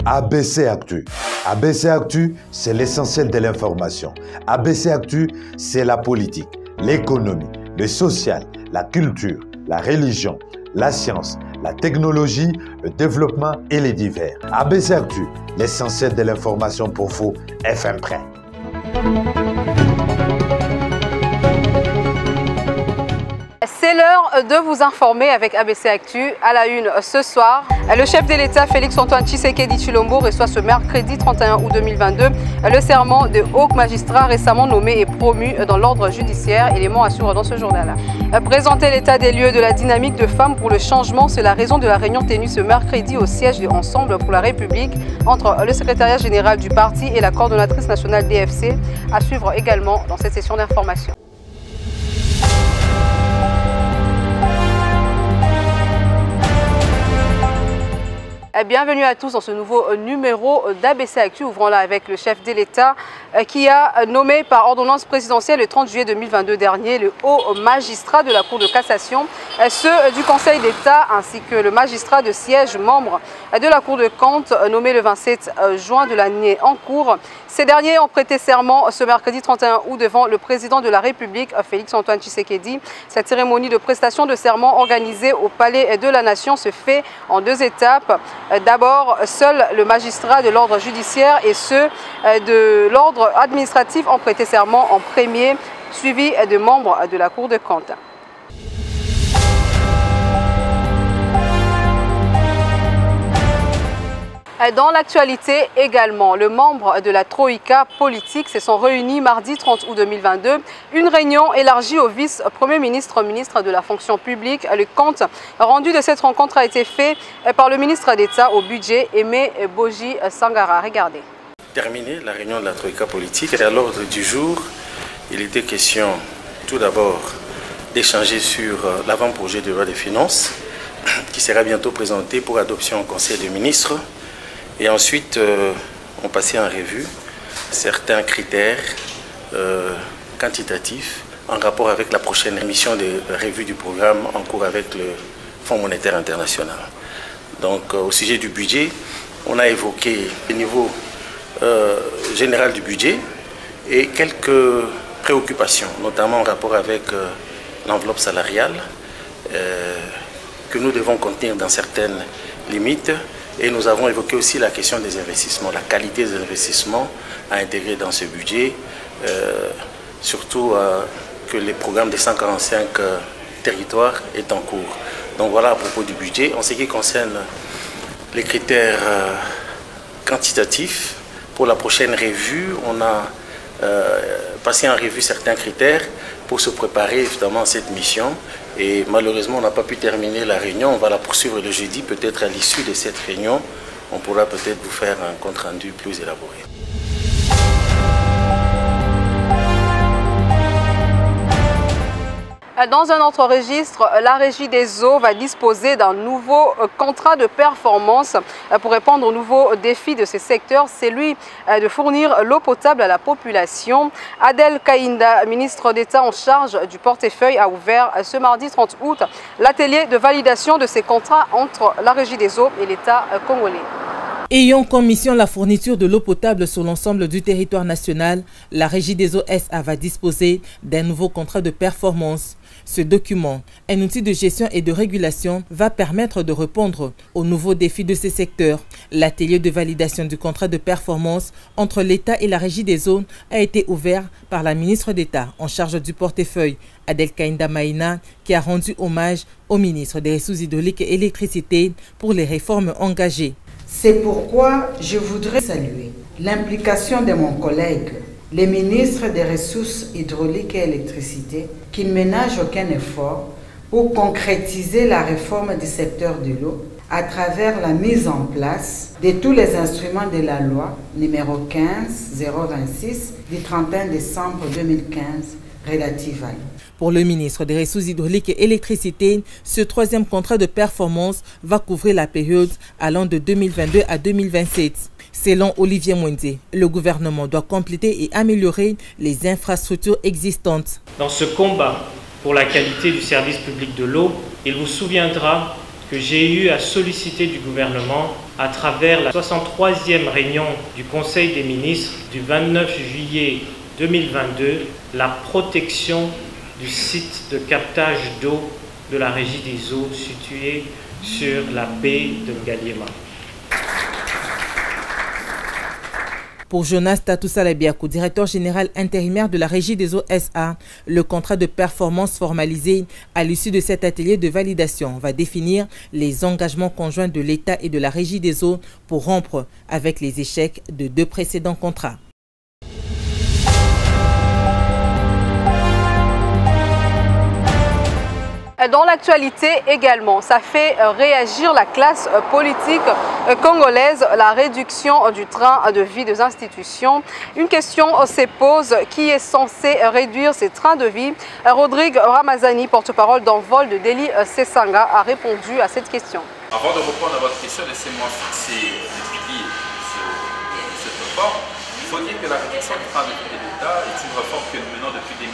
ABC Actu. ABC Actu, c'est l'essentiel de l'information. ABC Actu, c'est la politique, l'économie, le social, la culture, la religion, la science, la technologie, le développement et les divers. ABC Actu, l'essentiel de l'information pour vous, FM Prêt. C'est l'heure de vous informer avec ABC Actu. À la une ce soir, le chef de l'État Félix-Antoine Tshisekedi Tshilombo reçoit ce mercredi 31 août 2022 le serment de haut magistrat récemment nommé et promu dans l'ordre judiciaire. Élément assure dans ce journal. Présenter l'état des lieux de la dynamique de femmes pour le changement, c'est la raison de la réunion tenue ce mercredi au siège de Ensemble pour la République entre le secrétariat général du parti et la coordonnatrice nationale DFC. À suivre également dans cette session d'information. Bienvenue à tous dans ce nouveau numéro d'ABC Actu. Ouvrons-la avec le chef de l'État qui a nommé par ordonnance présidentielle le 30 juillet 2022 dernier le haut magistrat de la Cour de cassation, ceux du Conseil d'État ainsi que le magistrat de siège membre de la Cour de comptes nommé le 27 juin de l'année en cours. Ces derniers ont prêté serment ce mercredi 31 août devant le président de la République, Félix-Antoine Tshisekedi. Cette cérémonie de prestation de serment organisée au Palais de la Nation se fait en deux étapes. D'abord, seul le magistrat de l'ordre judiciaire et ceux de l'ordre administratif ont prêté serment en premier, suivi de membres de la Cour de comptes. Dans l'actualité également, le membre de la Troïka politique se sont réunis mardi 30 août 2022. Une réunion élargie au vice-premier ministre, ministre de la fonction publique. Le compte rendu de cette rencontre a été fait par le ministre d'État au budget, Aimé Boji Sangara. Regardez. Terminé la réunion de la Troïka politique et à l'ordre du jour, il était question tout d'abord d'échanger sur l'avant-projet de loi des finances qui sera bientôt présenté pour adoption au Conseil des ministres. Et ensuite, on passait en revue certains critères quantitatifs en rapport avec la prochaine émission de revue du programme en cours avec le Fonds monétaire international. Donc, au sujet du budget, on a évoqué le niveau général du budget et quelques préoccupations, notamment en rapport avec l'enveloppe salariale que nous devons contenir dans certaines limites. Et nous avons évoqué aussi la question des investissements, la qualité des investissements à intégrer dans ce budget, surtout que les programmes des 145 territoires est en cours. Donc voilà à propos du budget. En ce qui concerne les critères quantitatifs, pour la prochaine revue, on a passé en revue certains critères pour se préparer évidemment à cette mission. Et malheureusement, on n'a pas pu terminer la réunion. On va la poursuivre le jeudi. Peut-être à l'issue de cette réunion, on pourra peut-être vous faire un compte-rendu plus élaboré. Dans un autre registre, la Régie des eaux va disposer d'un nouveau contrat de performance pour répondre aux nouveaux défis de ce secteur, celui de fournir l'eau potable à la population. Adel Kainda, ministre d'État en charge du portefeuille, a ouvert ce mardi 30 août l'atelier de validation de ces contrats entre la Régie des eaux et l'État congolais. Ayant comme mission la fourniture de l'eau potable sur l'ensemble du territoire national, la Régie des eaux SA va disposer d'un nouveau contrat de performance. Ce document, un outil de gestion et de régulation, va permettre de répondre aux nouveaux défis de ces secteurs. L'atelier de validation du contrat de performance entre l'État et la Régie des eaux a été ouvert par la ministre d'État en charge du portefeuille, Adel Kainda Maïna, qui a rendu hommage au ministre des Ressources hydrauliques et électricité pour les réformes engagées. C'est pourquoi je voudrais saluer l'implication de mon collègue, le ministre des Ressources hydrauliques et électricité, qui ne ménage aucun effort pour concrétiser la réforme du secteur de l'eau à travers la mise en place de tous les instruments de la loi numéro 15-026 du 31 décembre 2015 relative à l'eau. Pour le ministre des Ressources hydrauliques et électricité, ce troisième contrat de performance va couvrir la période allant de 2022 à 2027. Selon Olivier Mwende, le gouvernement doit compléter et améliorer les infrastructures existantes. Dans ce combat pour la qualité du service public de l'eau, il vous souviendra que j'ai eu à solliciter du gouvernement à travers la 63e réunion du Conseil des ministres du 29 juillet 2022 la protection du site de captage d'eau de la Régie des eaux située sur la baie de Ngaliema. Pour Jonas Tatou-Salabiakou, directeur général intérimaire de la Régie des eaux SA, le contrat de performance formalisé à l'issue de cet atelier de validation va définir les engagements conjoints de l'État et de la Régie des eaux pour rompre avec les échecs de 2 précédents contrats. Dans l'actualité également, ça fait réagir la classe politique congolaise, la réduction du train de vie des institutions. Une question se pose, qui est censé réduire ces trains de vie? Rodrigue Ramazani, porte-parole d'Envol de Deli Sesanga, a répondu à cette question. Avant de répondre à votre question, laissez-moi fixer les piliers de cette réforme. Il faut dire que la réduction du train de vie de l'État est une réforme que nous menons depuis 2019.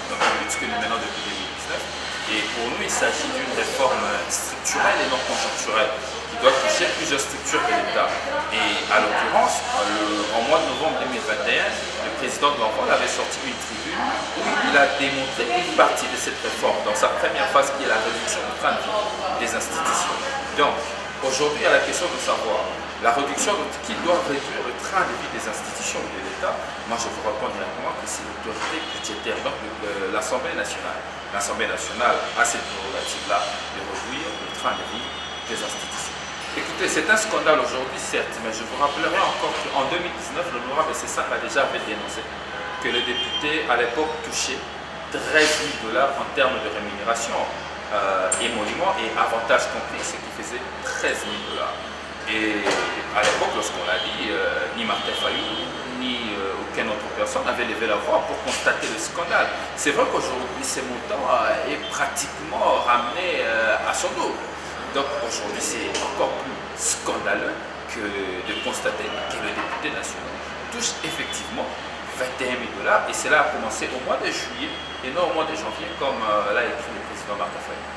Donc, une lutte que nous menons depuis 2019. Et pour nous, il s'agit d'une réforme structurelle et non conjoncturelle qui doit toucher plusieurs structures de l'État. Et à l'occurrence, en mois de novembre 2021, le président de l'Envol avait sorti une tribune où il a démontré une partie de cette réforme dans sa première phase qui est la réduction du train de vie des institutions. Donc, aujourd'hui, il y a la question de savoir la réduction de qui doit réduire le train de vie des institutions de l'État. Moi, je vous réponds directement que c'est l'autorité budgétaire, donc l'Assemblée nationale. L'Assemblée nationale a cette prérogative-là de réduire le train de vie des institutions. Écoutez, c'est un scandale aujourd'hui, certes, mais je vous rappellerai encore qu'en 2019, l'honorable Sesanga a déjà dénoncé que le député, à l'époque, touchait 13 000 $ en termes de rémunération, émoluments et avantages compris, ce qui faisait 13 000 $. Et à l'époque, lorsqu'on l'a dit, ni Martin Fayou, ni aucune autre personne n'avait levé la voix pour constater le scandale. C'est vrai qu'aujourd'hui, ce montant est pratiquement ramené à son dos. Donc aujourd'hui, c'est encore plus scandaleux que de constater que le député national touche effectivement 21 000 $ et cela a commencé au mois de juillet et non au mois de janvier, comme l'a écrit le président Martin Fayou.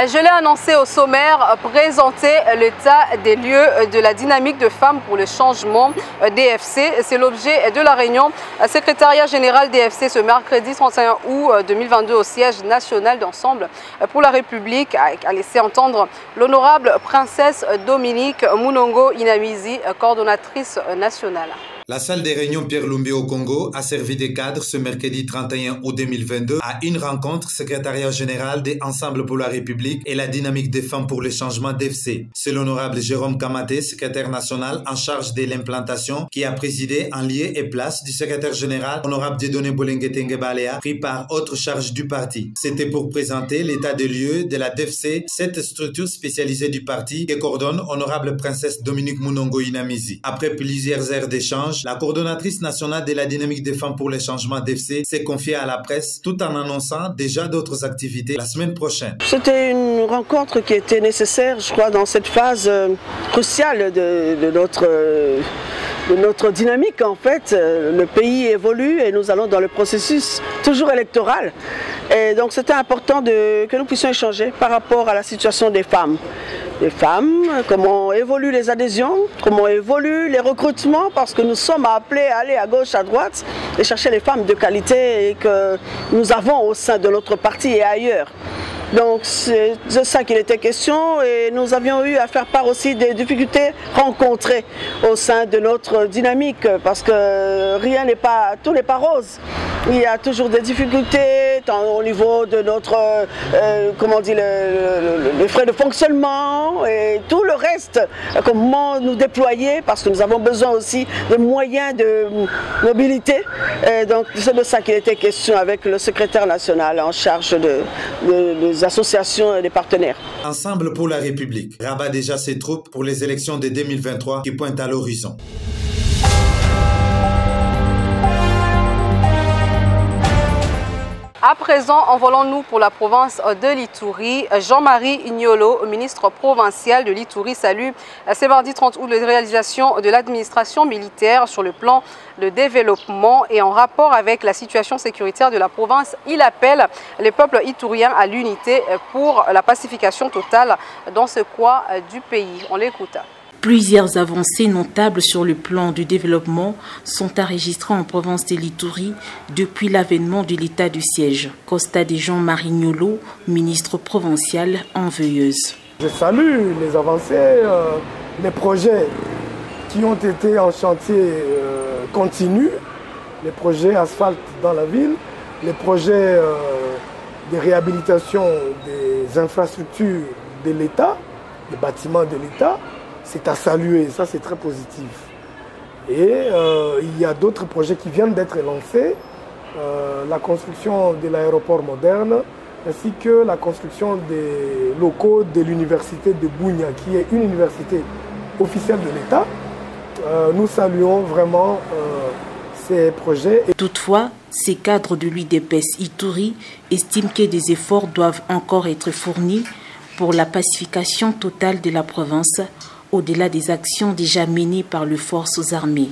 Je l'ai annoncé au sommaire, présenter l'état des lieux de la dynamique de femmes pour le changement DFC. C'est l'objet de la réunion secrétariat général DFC ce mercredi 31 août 2022 au siège national d'Ensemble pour la République, a laissé entendre l'honorable princesse Dominique Munongo Inamizi, coordonnatrice nationale. La salle des réunions Pierre Lumbi au Congo a servi de cadre ce mercredi 31 août 2022 à une rencontre secrétariat général des Ensemble pour la République et la dynamique des femmes pour le changement d'FC. C'est l'honorable Jérôme Kamaté, secrétaire national en charge de l'implantation, qui a présidé en lieu et place du secrétaire général honorable Dieudonné Bolenguetenge Balea, pris par autre charge du parti. C'était pour présenter l'état des lieux de la DFC, cette structure spécialisée du parti que coordonne honorable princesse Dominique Munongo Inamizi. Après plusieurs heures d'échange, la coordonnatrice nationale de la dynamique des femmes pour le changement d'FC s'est confiée à la presse tout en annonçant déjà d'autres activités la semaine prochaine. C'était une rencontre qui était nécessaire, je crois, dans cette phase cruciale de notre dynamique. En fait, le pays évolue et nous allons dans le processus toujours électoral. Et donc c'était important que nous puissions échanger par rapport à la situation des femmes. Les femmes, comment évoluent les adhésions, comment évoluent les recrutements, parce que nous sommes appelés à aller à gauche, à droite et chercher les femmes de qualité que nous avons au sein de notre parti et ailleurs. Donc c'est de ça qu'il était question et nous avions eu à faire part aussi des difficultés rencontrées au sein de notre dynamique parce que tout n'est pas rose. Il y a toujours des difficultés tant au niveau de notre, les frais de fonctionnement et tout le reste, comment nous déployer parce que nous avons besoin aussi de moyens de mobilité. Et donc c'est de ça qu'il était question avec le secrétaire national en charge des associations et des partenaires. Ensemble pour la République rabat déjà ses troupes pour les élections de 2023 qui pointent à l'horizon. À présent, envolons-nous pour la province de l'Ituri. Jean-Marie Ignolo, ministre provincial de l'Ituri, salue ce mardi 30 août la réalisation de l'administration militaire sur le plan de développement et en rapport avec la situation sécuritaire de la province. Il appelle les peuples ituriens à l'unité pour la pacification totale dans ce coin du pays. On l'écoute. Plusieurs avancées notables sur le plan du développement sont enregistrées en province de l'Ituri depuis l'avènement de l'état du siège. Constat de Jean-Marie Ignolo, ministre provincial en veilleuse. Je salue les avancées, les projets qui ont été en chantier continu, les projets asphalte dans la ville, les projets de réhabilitation des infrastructures de l'État, des bâtiments de l'État. C'est à saluer, ça c'est très positif. Et il y a d'autres projets qui viennent d'être lancés, la construction de l'aéroport moderne, ainsi que la construction des locaux de l'université de Bunia, qui est une université officielle de l'État. Nous saluons vraiment ces projets. Toutefois, ces cadres de l'UDPS Ituri estiment que des efforts doivent encore être fournis pour la pacification totale de la province, au-delà des actions déjà menées par les forces armées.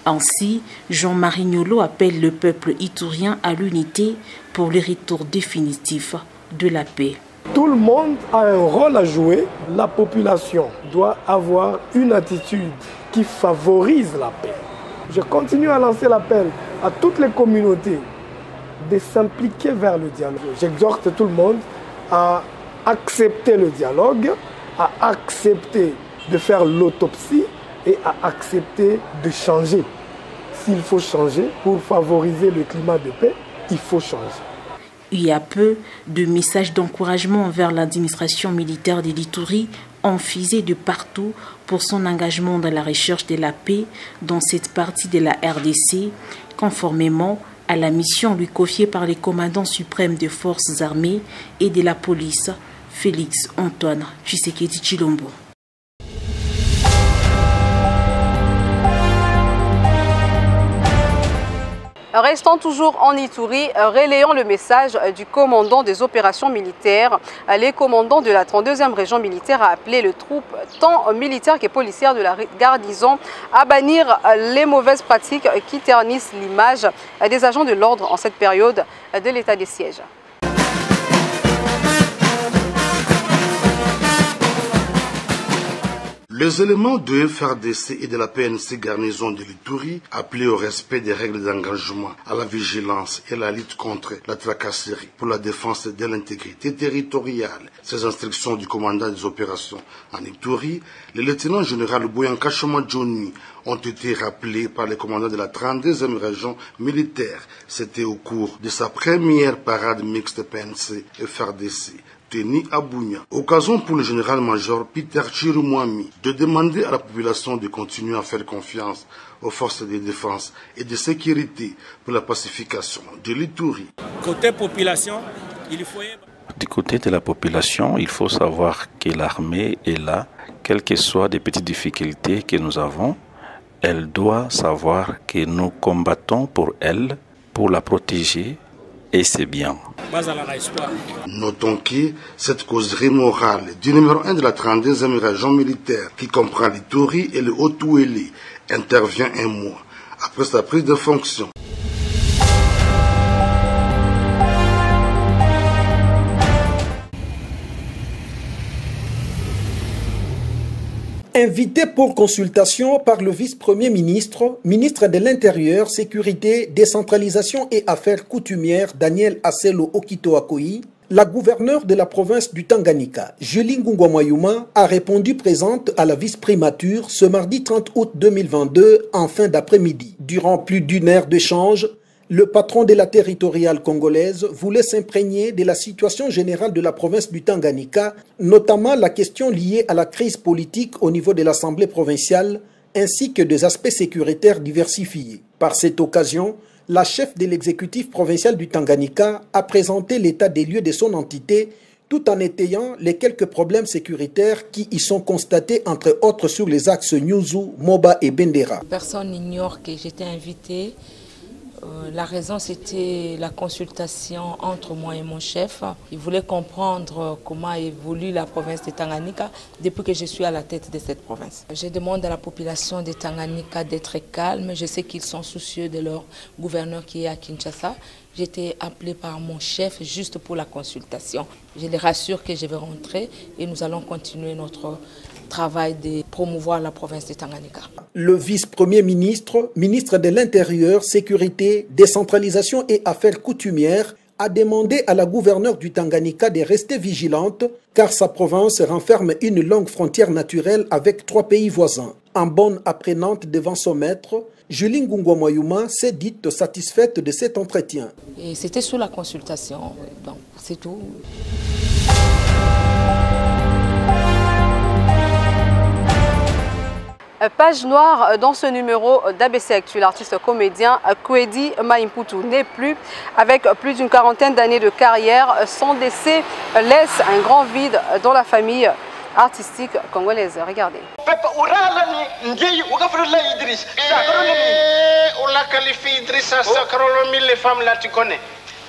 Ainsi, Jean-Marie Ignolo appelle le peuple iturien à l'unité pour le retour définitif de la paix. Tout le monde a un rôle à jouer. La population doit avoir une attitude qui favorise la paix. Je continue à lancer l'appel à toutes les communautés de s'impliquer vers le dialogue. J'exhorte tout le monde à accepter le dialogue, à accepter de faire l'autopsie et à accepter de changer. S'il faut changer pour favoriser le climat de paix, il faut changer. Il y a peu de messages d'encouragement envers l'administration militaire de l'Ituri ont fusé de partout pour son engagement dans la recherche de la paix dans cette partie de la RDC, conformément à la mission lui confiée par les commandants suprêmes des forces armées et de la police, Félix Antoine Tshisekedi Tshilombo. Restant toujours en Ituri, relayons le message du commandant des opérations militaires. Les commandants de la 32e région militaire a appelé les troupes, tant militaires que policières de la garnison, à bannir les mauvaises pratiques qui ternissent l'image des agents de l'ordre en cette période de l'état des sièges. Les éléments de FRDC et de la PNC garnison de l'Ituri appelés au respect des règles d'engagement, à la vigilance et à la lutte contre la tracasserie pour la défense de l'intégrité territoriale. Ces instructions du commandant des opérations en Ituri, le lieutenant général Boyanka Johnny, ont été rappelés par le commandant de la 32e région militaire. C'était au cours de sa première parade mixte PNC FRDC. À Bunia. Occasion pour le général-major Peter Chirumwami de demander à la population de continuer à faire confiance aux forces de défense et de sécurité pour la pacification de l'Ituri. Côté population, il faut... Du côté de la population, il faut savoir que l'armée est là, quelles que soient les petites difficultés que nous avons, elle doit savoir que nous combattons pour elle, pour la protéger. Et c'est bien. Notons que cette causerie morale du numéro 1 de la 32e région militaire, qui comprend l'Ituri et le Haut-Ouélé, intervient un mois après sa prise de fonction. Invité pour consultation par le vice-premier ministre, ministre de l'Intérieur, Sécurité, Décentralisation et Affaires coutumières Daniel Aselo Okito-Akoyi, la gouverneure de la province du Tanganyika, Julie Ngungwa-Mayuma, a répondu présente à la vice-primature ce mardi 30 août 2022 en fin d'après-midi. Durant plus d'une heure d'échange, le patron de la territoriale congolaise voulait s'imprégner de la situation générale de la province du Tanganyika, notamment la question liée à la crise politique au niveau de l'Assemblée provinciale, ainsi que des aspects sécuritaires diversifiés. Par cette occasion, la chef de l'exécutif provincial du Tanganyika a présenté l'état des lieux de son entité, tout en étayant les quelques problèmes sécuritaires qui y sont constatés, entre autres sur les axes Nyuzu, Moba et Bendera. Personne n'ignore que j'étais invité La raison, c'était la consultation entre moi et mon chef. Il voulait comprendre comment évolue la province de Tanganyika depuis que je suis à la tête de cette province. Je demande à la population de Tanganyika d'être calme. Je sais qu'ils sont soucieux de leur gouverneur qui est à Kinshasa. J'ai été appelée par mon chef juste pour la consultation. Je les rassure que je vais rentrer et nous allons continuer notre travail de promouvoir la province de Tanganyika. Le vice-premier ministre, ministre de l'Intérieur, Sécurité, Décentralisation et Affaires coutumières, a demandé à la gouverneure du Tanganyika de rester vigilante car sa province renferme une longue frontière naturelle avec 3 pays voisins. En bonne apprenante devant son maître, Julie Ngungwa-Moyuma s'est dite satisfaite de cet entretien. C'était sous la consultation, donc c'est tout. Page noire dans ce numéro d'ABC Actu. L'artiste comédien Kwedi Maimputu n'est plus. Avec plus d'une quarantaine d'années de carrière, son décès laisse un grand vide dans la famille artistique congolaise. Regardez.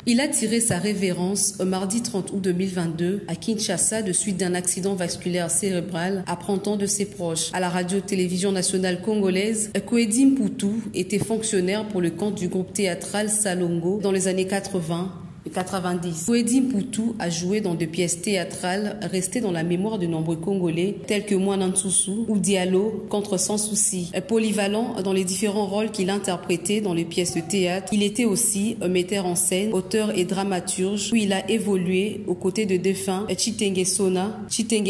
Il a tiré sa révérence mardi 30 août 2022 à Kinshasa de suite d'un accident vasculaire cérébral apprend-on de ses proches. À la radio-télévision nationale congolaise, Kwedi Mputu était fonctionnaire pour le compte du groupe théâtral Salongo dans les années 80. 90. Kwedi Mputu a joué dans 2 pièces théâtrales restées dans la mémoire de nombreux Congolais, tels que Mwanantsusu ou Diallo, contre Sans Souci. Polyvalent dans les différents rôles qu'il interprétait dans les pièces de théâtre, il était aussi un metteur en scène, auteur et dramaturge, où il a évolué aux côtés de défunts Chitenge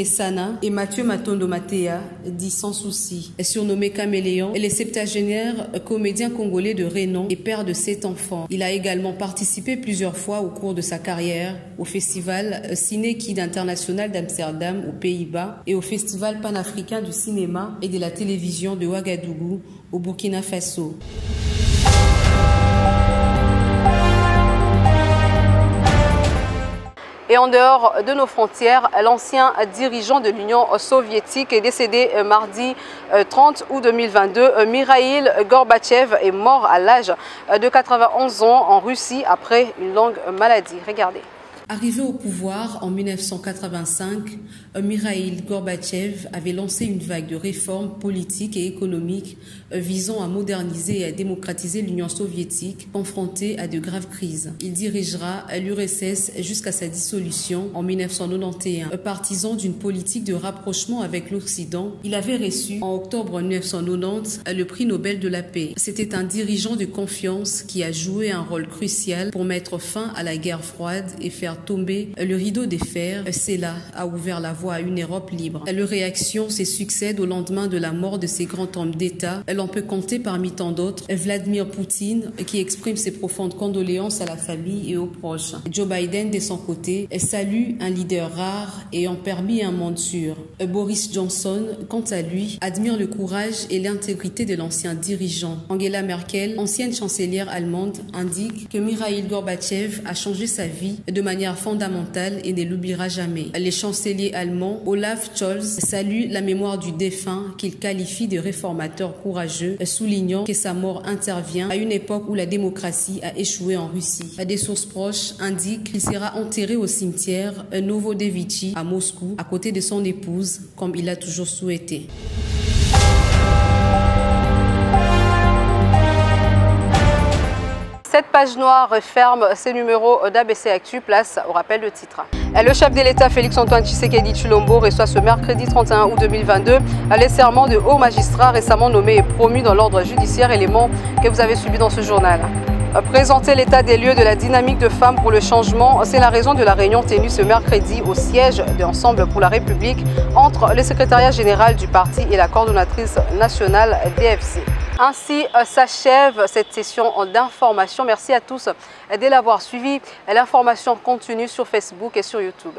Sana et Mathieu Matondo Matea, dit Sans Souci. Surnommé Caméléon, il est septagénaire, comédien congolais de renom et père de 7 enfants. Il a également participé plusieurs fois au cours de sa carrière au festival Ciné Kid International d'Amsterdam aux Pays-Bas et au festival panafricain du cinéma et de la télévision de Ouagadougou au Burkina Faso. Et en dehors de nos frontières, l'ancien dirigeant de l'Union soviétique est décédé mardi 30 août 2022. Mikhaïl Gorbatchev est mort à l'âge de 91 ans en Russie après une longue maladie. Regardez. Arrivé au pouvoir en 1985, Mikhaïl Gorbatchev avait lancé une vague de réformes politiques et économiques visant à moderniser et à démocratiser l'Union soviétique confrontée à de graves crises. Il dirigera l'URSS jusqu'à sa dissolution en 1991. Partisan d'une politique de rapprochement avec l'Occident, il avait reçu en octobre 1990 le prix Nobel de la paix. C'était un dirigeant de confiance qui a joué un rôle crucial pour mettre fin à la guerre froide et faire tomber le rideau des fers. Cela a ouvert la voie à une Europe libre. Les réactions se succèdent au lendemain de la mort de ces grands hommes d'État. L'on peut compter parmi tant d'autres Vladimir Poutine qui exprime ses profondes condoléances à la famille et aux proches. Joe Biden de son côté salue un leader rare ayant permis un monde sûr. Boris Johnson, quant à lui, admire le courage et l'intégrité de l'ancien dirigeant. Angela Merkel, ancienne chancelière allemande, indique que Mikhaïl Gorbatchev a changé sa vie de manière fondamentale et ne l'oubliera jamais. Le chancelier allemand Olaf Scholz salue la mémoire du défunt qu'il qualifie de réformateur courageux, soulignant que sa mort intervient à une époque où la démocratie a échoué en Russie. Des sources proches indiquent qu'il sera enterré au cimetière Novodevitchi à Moscou, à côté de son épouse, comme il a toujours souhaité. Cette page noire ferme ces numéros d'ABC Actu, place au rappel de titre. Le chef de l'État Félix-Antoine Tshisekedi Tshilombo reçoit ce mercredi 31 août 2022 les serments de hauts magistrats récemment nommés et promus dans l'ordre judiciaire, élément que vous avez suivi dans ce journal. Présenter l'état des lieux de la dynamique de femmes pour le changement, c'est la raison de la réunion tenue ce mercredi au siège de Ensemble pour la République entre le secrétariat général du parti et la coordonnatrice nationale DFC. Ainsi s'achève cette session d'information. Merci à tous de l'avoir suivi. L'information continue sur Facebook et sur YouTube.